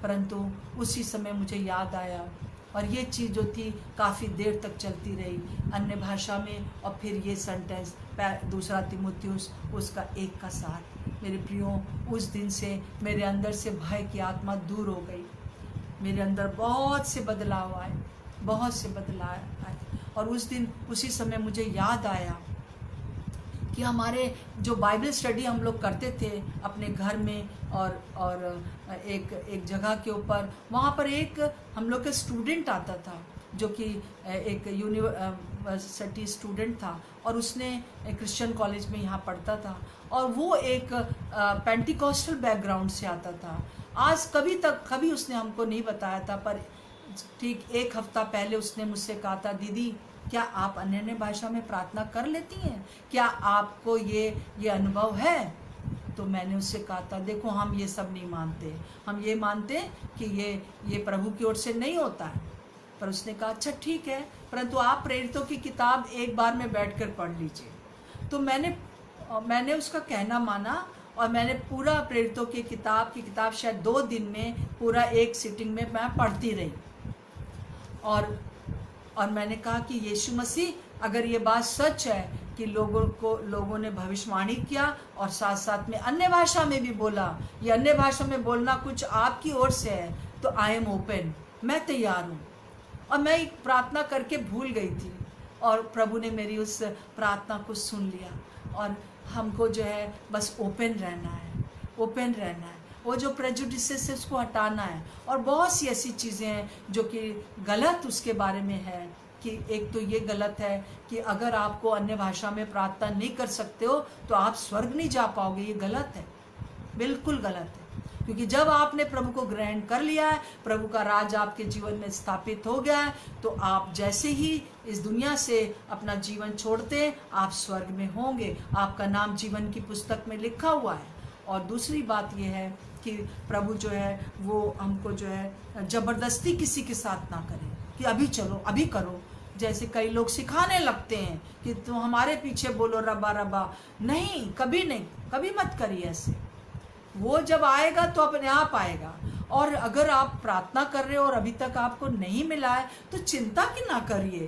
A: परंतु उसी समय मुझे याद आया और ये चीज़ जो थी काफ़ी देर तक चलती रही अन्य भाषा में। और फिर ये सेंटेंस दूसरा तिमुथियुस उसका 1:7। मेरे प्रियो, उस दिन से मेरे अंदर से भय की आत्मा दूर हो गई। मेरे अंदर बहुत से बदलाव आए, बहुत से बदलाव आए। और उस दिन उसी समय मुझे याद आया कि हमारे जो बाइबल स्टडी हम लोग करते थे अपने घर में और एक जगह के ऊपर, वहाँ पर एक हम लोग का स्टूडेंट आता था जो कि एक यूनिवर्सिटी स्टूडेंट था और उसने क्रिश्चियन कॉलेज में यहाँ पढ़ता था और वो एक पेंटिकॉस्टल बैकग्राउंड से आता था। आज कभी उसने हमको नहीं बताया था, पर ठीक 1 हफ्ता पहले उसने मुझसे कहा था, दीदी क्या आप अन्य भाषा में प्रार्थना कर लेती हैं? क्या आपको ये अनुभव है? तो मैंने उससे कहा था, देखो हम ये सब नहीं मानते, हम ये मानते कि ये प्रभु की ओर से नहीं होता है। पर उसने कहा अच्छा ठीक है, परंतु आप प्रेरितों की किताब एक बार में बैठकर पढ़ लीजिए। तो मैंने उसका कहना माना और मैंने पूरा प्रेरितों की किताब शायद 2 दिन में पूरा एक सिटिंग में मैं पढ़ती रही। और मैंने कहा कि यीशु मसीह अगर ये बात सच है कि लोगों ने भविष्यवाणी किया और साथ साथ में अन्य भाषा में भी बोला, ये अन्य भाषा में बोलना कुछ आपकी ओर से है, तो आई एम ओपन, मैं तैयार हूँ। और मैं एक प्रार्थना करके भूल गई थी और प्रभु ने मेरी उस प्रार्थना को सुन लिया। और हमको जो है बस ओपन रहना है, ओपन रहना है। वो जो प्रेजुडिसेस है उसको हटाना है। और बहुत सी ऐसी चीज़ें हैं जो कि गलत उसके बारे में है कि एक तो ये गलत है कि अगर आपको अन्य भाषा में प्रार्थना नहीं कर सकते हो तो आप स्वर्ग नहीं जा पाओगे। ये गलत है, बिल्कुल गलत है। क्योंकि जब आपने प्रभु को ग्रहण कर लिया है, प्रभु का राज आपके जीवन में स्थापित हो गया है, तो आप जैसे ही इस दुनिया से अपना जीवन छोड़ते हैं आप स्वर्ग में होंगे, आपका नाम जीवन की पुस्तक में लिखा हुआ है। और दूसरी बात यह है कि प्रभु जो है वो हमको जो है ज़बरदस्ती किसी के साथ ना करे कि अभी चलो अभी करो। जैसे कई लोग सिखाने लगते हैं कि तुम हमारे पीछे बोलो रबा रबा। नहीं, कभी नहीं, कभी मत करिए ऐसे। वो जब आएगा तो अपने आप आएगा। और अगर आप प्रार्थना कर रहे हो और अभी तक आपको नहीं मिला है तो चिंता की ना करिए।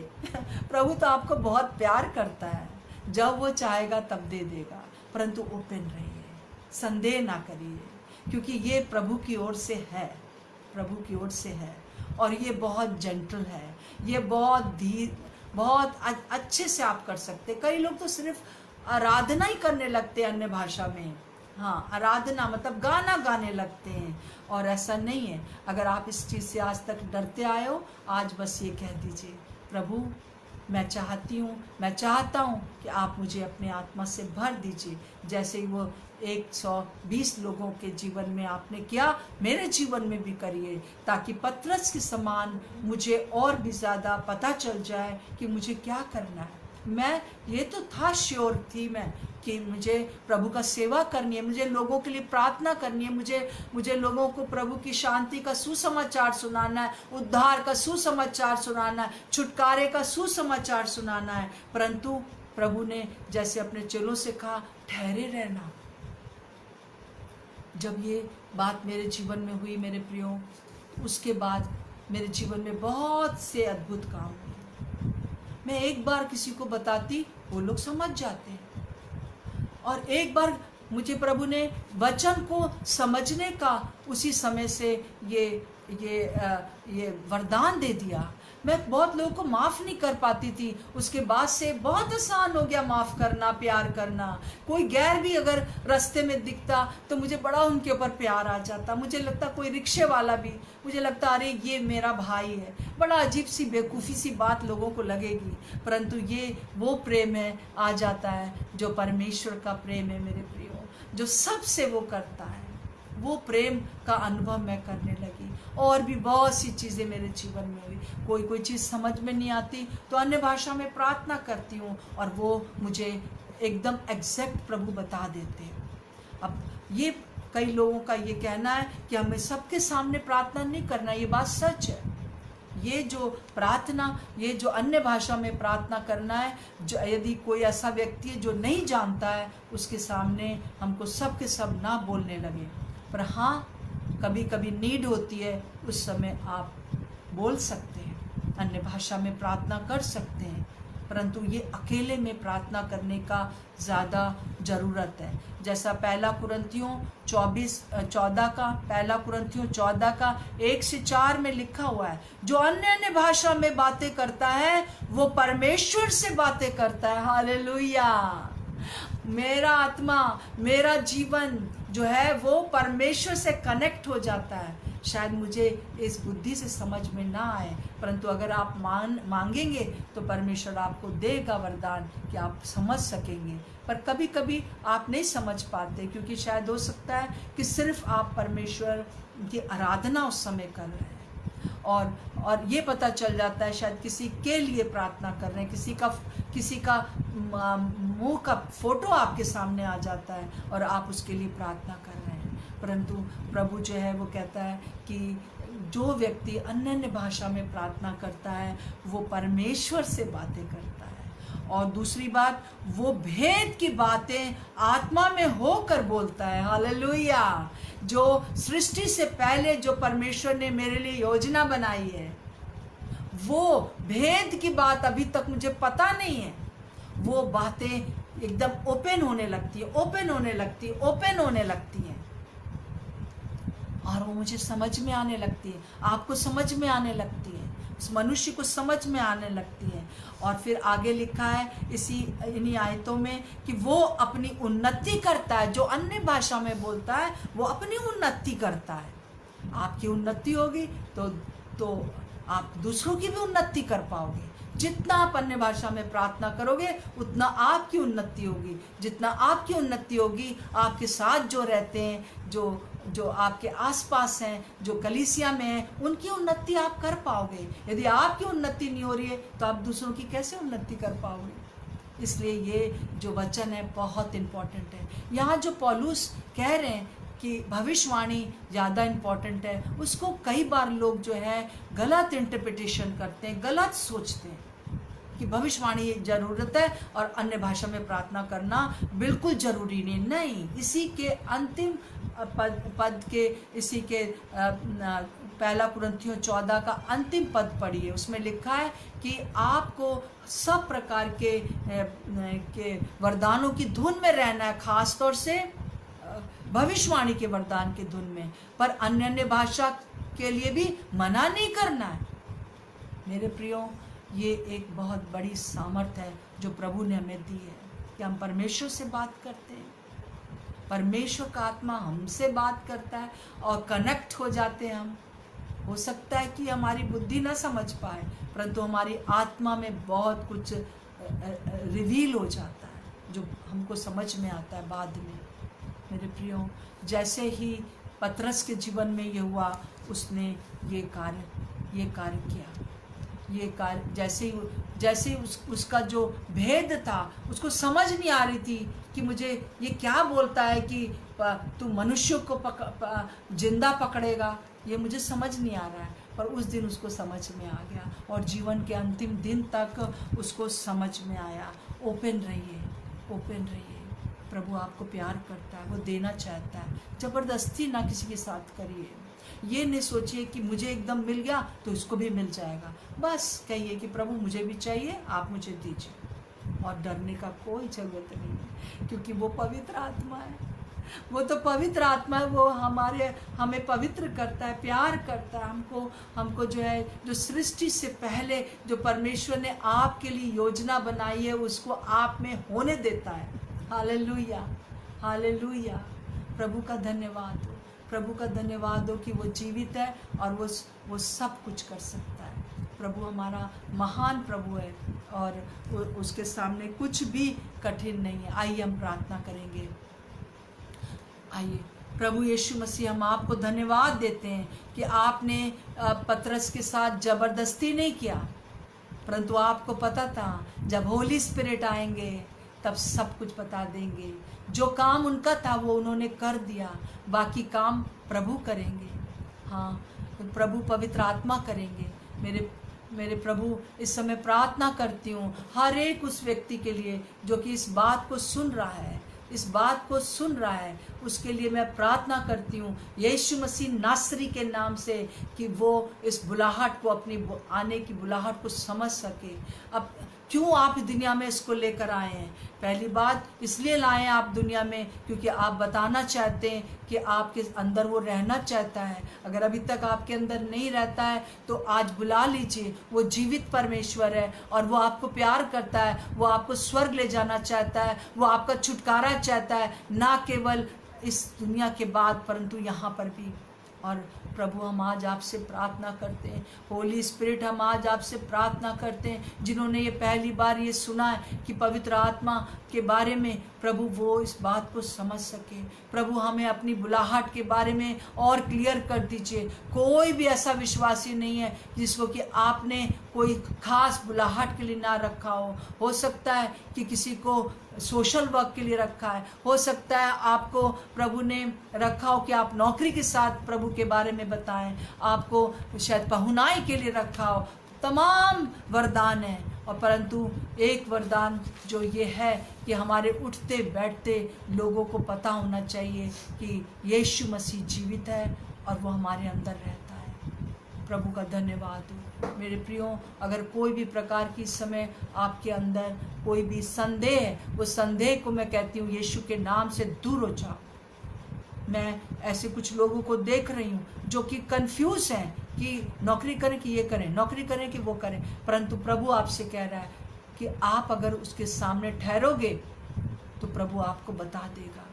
A: प्रभु तो आपको बहुत प्यार करता है, जब वो चाहेगा तब दे देगा। परंतु ओपन रहिए, संदेह ना करिए, क्योंकि ये प्रभु की ओर से है, प्रभु की ओर से है। और ये बहुत जेंटल है, ये बहुत अच्छे से आप कर सकते। कई लोग तो सिर्फ आराधना ही करने लगते हैं अन्य भाषा में। हाँ, आराधना मतलब गाना गाने लगते हैं। और ऐसा नहीं है। अगर आप इस चीज़ से आज तक डरते आए हो, आज बस ये कह दीजिए, प्रभु मैं चाहता हूँ कि आप मुझे अपने आत्मा से भर दीजिए, जैसे ही वो 120 लोगों के जीवन में आपने किया, मेरे जीवन में भी करिए, ताकि पतरस के समान मुझे और भी ज़्यादा पता चल जाए कि मुझे क्या करना है। मैं ये तो था, श्योर थी मैं कि मुझे प्रभु का सेवा करनी है, मुझे लोगों के लिए प्रार्थना करनी है, मुझे लोगों को प्रभु की शांति का सुसमाचार सुनाना है, उद्धार का सुसमाचार सुनाना है, छुटकारे का सुसमाचार सुनाना है। परंतु प्रभु ने जैसे अपने चेलों से कहा, ठहरे रहना। जब ये बात मेरे जीवन में हुई मेरे प्रियो, उसके बाद मेरे जीवन में बहुत से अद्भुत काम हुए। मैं एक बार किसी को बताती, वो लोग समझ जाते हैं। और एक बार मुझे प्रभु ने वचन को समझने का उसी समय से ये वरदान दे दिया। मैं बहुत लोगों को माफ़ नहीं कर पाती थी, उसके बाद से बहुत आसान हो गया माफ़ करना, प्यार करना। कोई गैर भी अगर रास्ते में दिखता तो मुझे बड़ा उनके ऊपर प्यार आ जाता। मुझे लगता कोई रिक्शे वाला भी, मुझे लगता अरे ये मेरा भाई है। बड़ा अजीब सी बेवकूफ़ी सी बात लोगों को लगेगी, परंतु ये वो प्रेम है आ जाता है जो परमेश्वर का प्रेम है मेरे प्रियो, जो सबसे वो करता है। वो प्रेम का अनुभव मैं करने लगी। और भी बहुत सी चीज़ें मेरे जीवन में हुई। कोई चीज़ समझ में नहीं आती तो अन्य भाषा में प्रार्थना करती हूँ और वो मुझे एकदम एग्जैक्ट प्रभु बता देते हैं। अब ये कई लोगों का ये कहना है कि हमें सबके सामने प्रार्थना नहीं करना, ये बात सच है। ये जो प्रार्थना, ये जो अन्य भाषा में प्रार्थना करना है, जो यदि कोई ऐसा व्यक्ति है जो नहीं जानता है, उसके सामने हमको सब के सब ना बोलने लगे। पर हाँ, कभी कभी नीड होती है, उस समय आप बोल सकते हैं, अन्य भाषा में प्रार्थना कर सकते हैं, परंतु ये अकेले में प्रार्थना करने का ज़्यादा ज़रूरत है। जैसा पहला कुरिन्थियों 14 का 1 से 4 में लिखा हुआ है, जो अन्य भाषा में बातें करता है वो परमेश्वर से बातें करता है। हालेलुया। मेरा आत्मा, मेरा जीवन जो है वो परमेश्वर से कनेक्ट हो जाता है। शायद मुझे इस बुद्धि से समझ में ना आए, परंतु अगर आप मांगेंगे तो परमेश्वर आपको देगा वरदान कि आप समझ सकेंगे। पर कभी कभी आप नहीं समझ पाते, क्योंकि शायद हो सकता है कि सिर्फ आप परमेश्वर की आराधना उस समय कर रहे हैं और ये पता चल जाता है शायद किसी के लिए प्रार्थना कर रहे हैं, किसी का मुंह का फोटो आपके सामने आ जाता है और आप उसके लिए प्रार्थना कर रहे हैं। परंतु प्रभु जो है वो कहता है कि जो व्यक्ति अन्य भाषा में प्रार्थना करता है वो परमेश्वर से बातें करता है। और दूसरी बात, वो भेद की बातें आत्मा में होकर बोलता है। हालेलुया। जो सृष्टि से पहले जो परमेश्वर ने मेरे लिए योजना बनाई है, वो भेद की बात अभी तक मुझे पता नहीं है, वो बातें एकदम ओपन होने लगती है और वो मुझे समझ में आने लगती है, आपको समझ में आने लगती है, उस मनुष्य को समझ में आने लगती है। और फिर आगे लिखा है इन्हीं आयतों में कि वो अपनी उन्नति करता है। जो अन्य भाषा में बोलता है वो अपनी उन्नति करता है। आपकी उन्नति होगी तो आप दूसरों की भी उन्नति कर पाओगे। जितना आप अन्य भाषा में प्रार्थना करोगे उतना आपकी उन्नति होगी। जितना आपकी उन्नति होगी, आपके साथ जो रहते हैं, जो आपके आसपास हैं, जो कलीसिया में हैं, उनकी उन्नति आप कर पाओगे। यदि आपकी उन्नति नहीं हो रही है तो आप दूसरों की कैसे उन्नति कर पाओगे। इसलिए ये जो वचन है बहुत इम्पोर्टेंट है। यहाँ जो पौलुस कह रहे हैं कि भविष्यवाणी ज़्यादा इम्पोर्टेंट है, उसको कई बार लोग जो है गलत इंटरप्रिटेशन करते हैं, गलत सोचते हैं कि भविष्यवाणी ज़रूरत है और अन्य भाषा में प्रार्थना करना बिल्कुल ज़रूरी नहीं। इसी के अंतिम पद के इसी के पहला कुरिन्थियों 14 का अंतिम पद पढ़िए, उसमें लिखा है कि आपको सब प्रकार के वरदानों की धुन में रहना है, खास तौर से भविष्यवाणी के वरदान के धुन में, पर अन्य भाषा के लिए भी मना नहीं करना है। मेरे प्रियो, ये एक बहुत बड़ी सामर्थ्य है जो प्रभु ने हमें दी है कि हम परमेश्वर से बात करते हैं, परमेश्वर का आत्मा हमसे बात करता है और कनेक्ट हो जाते हैं हम। हो सकता है कि हमारी बुद्धि ना समझ पाए, परंतु हमारी आत्मा में बहुत कुछ रिवील हो जाता है जो हमको समझ में आता है बाद में। मेरे प्रियो, जैसे ही पतरस के जीवन में ये हुआ, उसने ये कार्य किया। ये कार्य जैसे उसका जो भेद था, उसको समझ नहीं आ रही थी कि मुझे ये क्या बोलता है कि तू मनुष्य को जिंदा पकड़ेगा, ये मुझे समझ नहीं आ रहा है। पर उस दिन उसको समझ में आ गया और जीवन के अंतिम दिन तक उसको समझ में आया। ओपन रहिए। प्रभु आपको प्यार करता है, वो देना चाहता है। ज़बरदस्ती ना किसी के साथ करिए। ये नहीं सोचिए कि मुझे एकदम मिल गया तो इसको भी मिल जाएगा। बस कहिए कि प्रभु मुझे भी चाहिए, आप मुझे दीजिए। और डरने का कोई ज़रूरत नहीं है, क्योंकि वो पवित्र आत्मा है। वो तो पवित्र आत्मा है, वो हमें पवित्र करता है, प्यार करता है हमको जो है, जो सृष्टि से पहले जो परमेश्वर ने आपके लिए योजना बनाई है उसको आप में होने देता है। Hallelujah, hallelujah. प्रभु का धन्यवाद हो, प्रभु का धन्यवाद हो कि वो जीवित है और वो सब कुछ कर सकता है। प्रभु हमारा महान प्रभु है और उसके सामने कुछ भी कठिन नहीं है। आइए हम प्रार्थना करेंगे। आइए प्रभु यीशु मसीह, हम आपको धन्यवाद देते हैं कि आपने पतरस के साथ ज़बरदस्ती नहीं किया, परंतु आपको पता था जब होली स्पिरिट आएंगे तब सब कुछ बता देंगे। जो काम उनका था वो उन्होंने कर दिया, बाकी काम प्रभु करेंगे। हाँ, प्रभु पवित्र आत्मा करेंगे। मेरे प्रभु, इस समय प्रार्थना करती हूँ हर एक उस व्यक्ति के लिए जो कि इस बात को सुन रहा है, उसके लिए मैं प्रार्थना करती हूँ यीशु मसीह नासरी के नाम से कि वो इस बुलाहट को, अपनी आने की बुलाहट को समझ सके। अब क्यों आप दुनिया में इसको लेकर आए हैं? पहली बात इसलिए लाए हैं आप दुनिया में क्योंकि आप बताना चाहते हैं कि आपके अंदर वो रहना चाहता है। अगर अभी तक आपके अंदर नहीं रहता है तो आज बुला लीजिए। वो जीवित परमेश्वर है और वो आपको प्यार करता है, वो आपको स्वर्ग ले जाना चाहता है, वो आपका छुटकारा चाहता है, ना केवल इस दुनिया के बाद परंतु यहाँ पर भी। और प्रभु, हम आज आपसे प्रार्थना करते हैं, होली स्पिरिट, हम आज आपसे प्रार्थना करते हैं जिन्होंने ये पहली बार ये सुना है कि पवित्र आत्मा के बारे में, प्रभु वो इस बात को समझ सके। प्रभु हमें अपनी बुलाहट के बारे में और क्लियर कर दीजिए। कोई भी ऐसा विश्वासी नहीं है जिसको कि आपने कोई खास बुलाहट के लिए ना रखा हो सकता है कि किसी को सोशल वर्क के लिए रखा है, हो सकता है आपको प्रभु ने रखा हो कि आप नौकरी के साथ प्रभु के बारे में बताएं, आपको शायद पहुनाई के लिए रखा हो। तमाम वरदान हैं और परंतु एक वरदान जो ये है कि हमारे उठते बैठते लोगों को पता होना चाहिए कि यीशु मसीह जीवित है और वो हमारे अंदर रहता है। प्रभु का धन्यवाद हो। मेरे प्रियो, अगर कोई भी प्रकार की समय आपके अंदर कोई भी संदेह है, वो संदेह को मैं कहती हूँ यीशु के नाम से दूर हो जाओ। मैं ऐसे कुछ लोगों को देख रही हूँ जो कि कंफ्यूज हैं कि नौकरी करें कि ये करें, नौकरी करें कि वो करें, परंतु प्रभु आपसे कह रहा है कि आप अगर उसके सामने ठहरोगे तो प्रभु आपको बता देगा,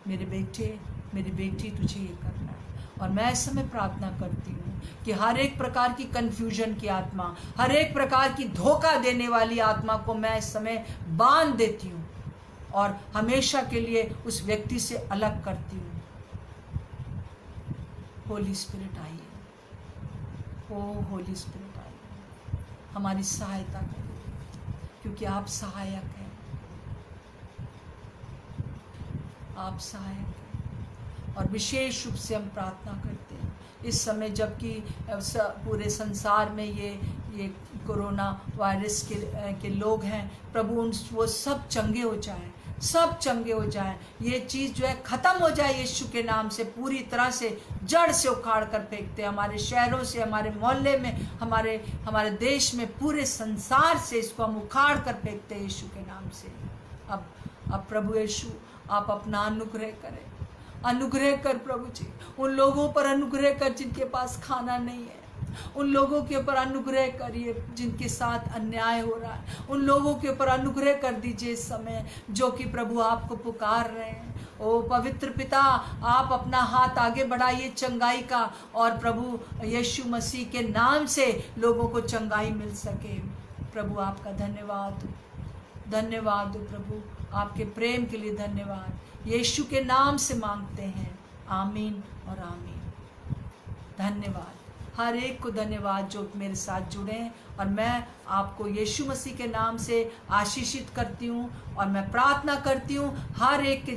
A: मेरे बेटे, मेरी बेटी, तुझे ये करना है। और मैं इस समय प्रार्थना करती हूँ कि हर एक प्रकार की कंफ्यूजन की आत्मा, हर एक प्रकार की धोखा देने वाली आत्मा को मैं इस समय बांध देती हूँ और हमेशा के लिए उस व्यक्ति से अलग करती हूँ। होली स्पिरिट आइए, ओ होली स्पिरिट आइए, हमारी सहायता करिए क्योंकि आप सहायक हैं, आप सहायक हैं। और विशेष रूप से हम प्रार्थना करते हैं इस समय जबकि पूरे संसार में ये कोरोना वायरस के लोग हैं, प्रभु वो सब चंगे हो जाएं, सब चंगे हो जाएं। ये चीज़ जो है ख़त्म हो जाए यीशु के नाम से, पूरी तरह से जड़ से उखाड़ कर फेंकते हैं। हमारे शहरों से, हमारे मोहल्ले में, हमारे देश में, पूरे संसार से इसको हम उखाड़ कर फेंकते हैं यीशु के नाम से। अब प्रभु यीशु, आप अपना अनुग्रह करें, अनुग्रह कर प्रभु जी। उन लोगों पर अनुग्रह कर जिनके पास खाना नहीं है, उन लोगों के ऊपर अनुग्रह करिए जिनके साथ अन्याय हो रहा है, उन लोगों के ऊपर अनुग्रह कर दीजिए इस समय जो कि प्रभु आपको पुकार रहे हैं। ओ पवित्र पिता, आप अपना हाथ आगे बढ़ाइए चंगाई का और प्रभु यीशु मसीह के नाम से लोगों को चंगाई मिल सके। प्रभु आपका धन्यवाद, धन्यवाद हो प्रभु, आपके प्रेम के लिए धन्यवाद। यीशु के नाम से मांगते हैं, आमीन और आमीन। धन्यवाद, हर एक को धन्यवाद जो मेरे साथ जुड़े हैं और मैं आपको यीशु मसीह के नाम से आशीषित करती हूँ और मैं प्रार्थना करती हूँ हर एक के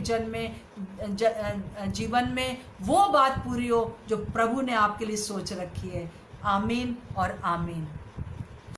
A: जीवन में वो बात पूरी हो जो प्रभु ने आपके लिए सोच रखी है। आमीन और आमीन।